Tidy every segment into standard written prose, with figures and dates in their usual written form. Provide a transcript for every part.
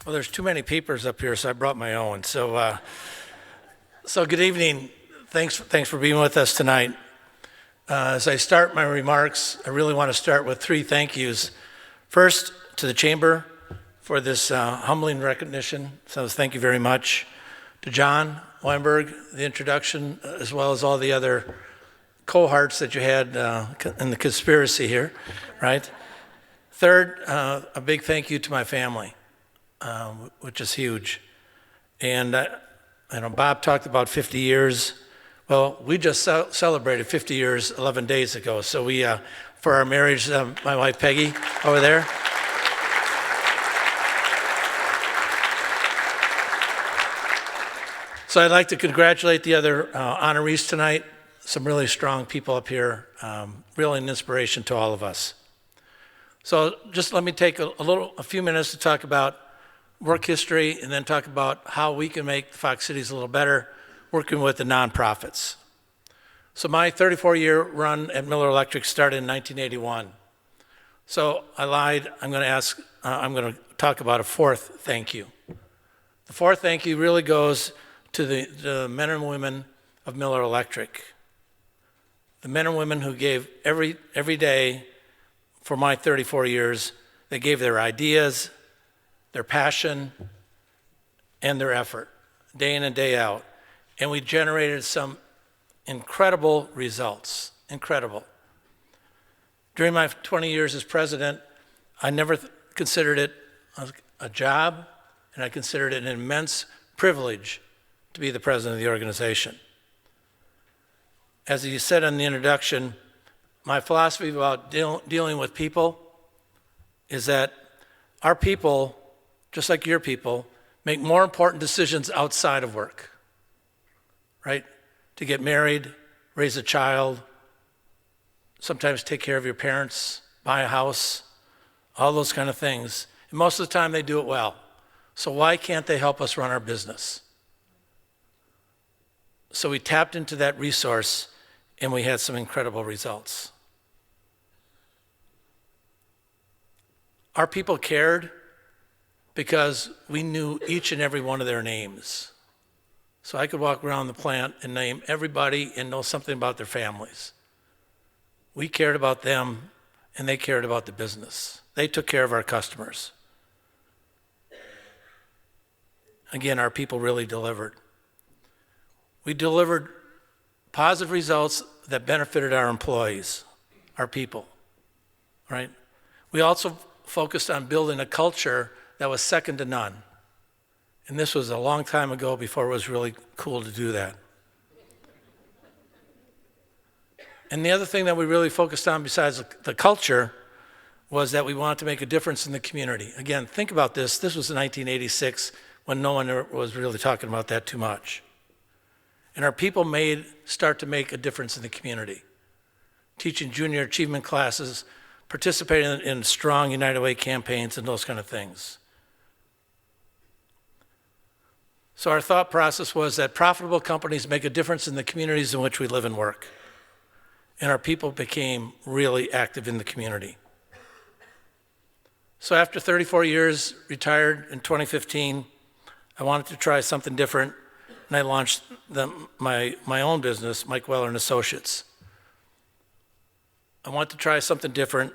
Well, there's too many papers up here, so I brought my own. So good evening. Thanks for being with us tonight. As I start my remarks, I really want to start with three thank yous. First, to the Chamber for this humbling recognition. So thank you very much. To John Weinberg, the introduction, as well as all the other cohorts that you had in the conspiracy here, right? Third, a big thank you to my family, which is huge. And I know Bob talked about 50 years. Well, we just celebrated 50 years 11 days ago. So we, for our marriage, my wife Peggy over there. So I'd like to congratulate the other honorees tonight. Some really strong people up here, really an inspiration to all of us. So just let me take a few minutes to talk about work history and then talk about how we can make the Fox Cities a little better working with the nonprofits. So my 34-year run at Miller Electric started in 1981. So I lied. I'm going to talk about a fourth thank you. The fourth thank you really goes to the men and women of Miller Electric. The men and women who gave every day for my 34 years, they gave their ideas, their passion, and their effort, day in and day out. And we generated some incredible results, incredible. During my 20 years as president, I never considered it a job, and I considered it an immense privilege to be the president of the organization. As you said in the introduction, my philosophy about dealing with people is that our people, just like your people, make more important decisions outside of work, right? To get married, raise a child, sometimes take care of your parents, buy a house, all those kind of things. And most of the time they do it well. So why can't they help us run our business? So we tapped into that resource and we had some incredible results. Our people cared because we knew each and every one of their names. So I could walk around the plant and name everybody and know something about their families. We cared about them and they cared about the business. They took care of our customers. Again, our people really delivered. We delivered positive results that benefited our employees, our people, right? We also focused on building a culture that was second to none. And this was a long time ago before it was really cool to do that. And the other thing that we really focused on besides the culture was that we wanted to make a difference in the community. Again, think about this. This was in 1986 when no one was really talking about that too much. And our people start to make a difference in the community, teaching junior achievement classes, participating in strong United Way campaigns and those kind of things. So our thought process was that profitable companies make a difference in the communities in which we live and work. And our people became really active in the community. So after 34 years, retired in 2015, I wanted to try something different. And I launched my own business, Mike Weller and Associates. I wanted to try something different,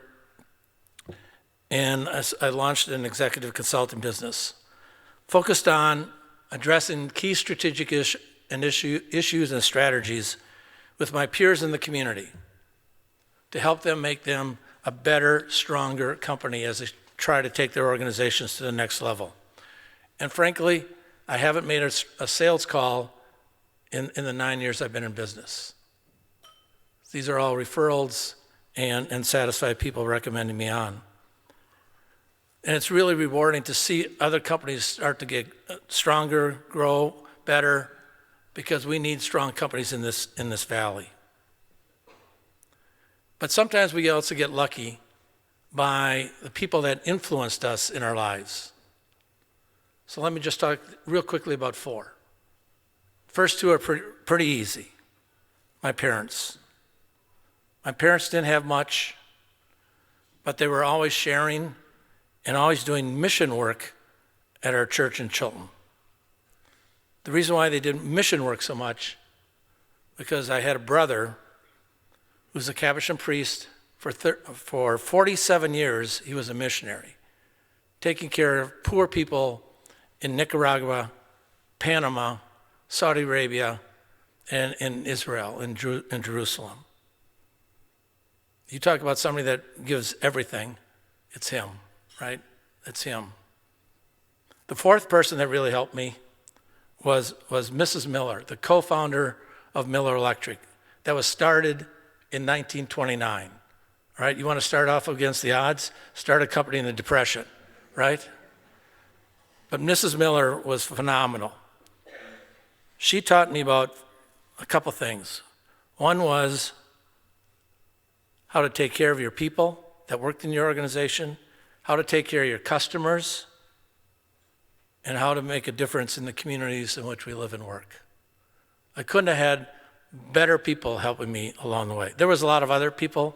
and I launched an executive consulting business, focused on addressing key strategic issues and strategies with my peers in the community to help them make them a better, stronger company as they try to take their organizations to the next level. And frankly, I haven't made a sales call in the 9 years I've been in business. These are all referrals and satisfied people recommending me on. And it's really rewarding to see other companies start to get stronger, grow better, because we need strong companies in this valley. But sometimes we also get lucky by the people that influenced us in our lives. So let me just talk real quickly about four. First two are pretty easy. My parents. My parents didn't have much, but they were always sharing and always doing mission work at our church in Chilton. The reason why they did mission work so much, because I had a brother who's a Capuchin priest. For 47 years, he was a missionary, taking care of poor people in Nicaragua, Panama, Saudi Arabia, and in Israel, in Jerusalem. You talk about somebody that gives everything, it's him, right? It's him. The fourth person that really helped me was Mrs. Miller, the co-founder of Miller Electric. That was started in 1929, right? You want to start off against the odds? Start a company in the Depression, right? But Mrs. Miller was phenomenal. She taught me about a couple things. One was how to take care of your people that worked in your organization, how to take care of your customers, and how to make a difference in the communities in which we live and work. I couldn't have had better people helping me along the way. There was a lot of other people,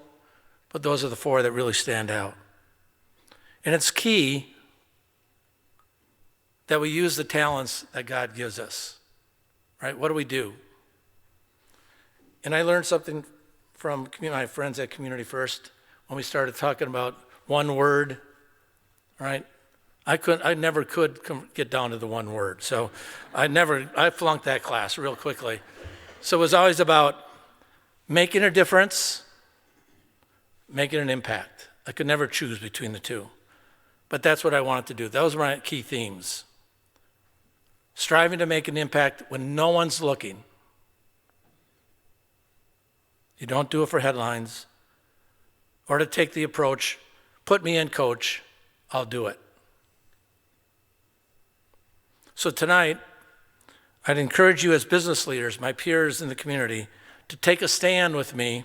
but those are the four that really stand out. And it's key that we use the talents that God gives us, right? What do? And I learned something from my friends at Community First when we started talking about one word, right? I never could get down to the one word. So I flunked that class real quickly. So it was always about making a difference, making an impact. I could never choose between the two. But that's what I wanted to do. Those were my key themes. Striving to make an impact when no one's looking. You don't do it for headlines or to take the approach, put me in, coach, I'll do it. So tonight, I'd encourage you as business leaders, my peers in the community, to take a stand with me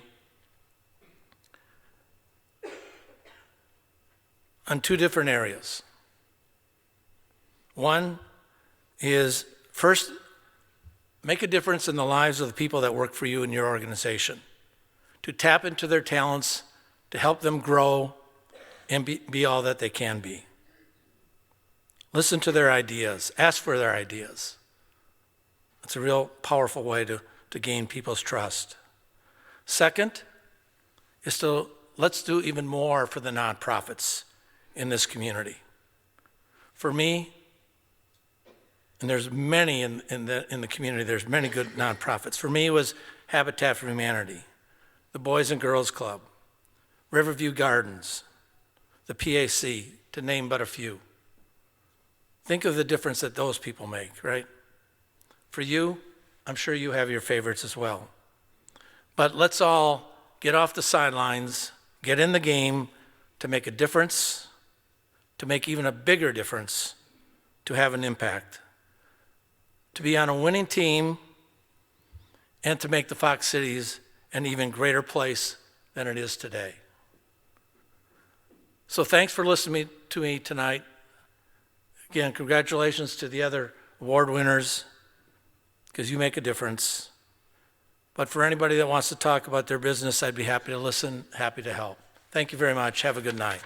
on two different areas. One is, first, make a difference in the lives of the people that work for you in your organization, to tap into their talents, to help them grow and be all that they can be. Listen to their ideas, ask for their ideas. It's a real powerful way to gain people's trust. Second is let's do even more for the nonprofits in this community. For me, and there's many in the community, there's many good nonprofits. For me, it was Habitat for Humanity, the Boys and Girls Club, Riverview Gardens, the PAC, to name but a few. Think of the difference that those people make, right? For you, I'm sure you have your favorites as well. But let's all get off the sidelines, get in the game to make a difference, to make even a bigger difference, to have an impact, to be on a winning team, and to make the Fox Cities an even greater place than it is today. So thanks for listening to me tonight. Again, congratulations to the other award winners, because you make a difference. But for anybody that wants to talk about their business, I'd be happy to listen, happy to help. Thank you very much. Have a good night.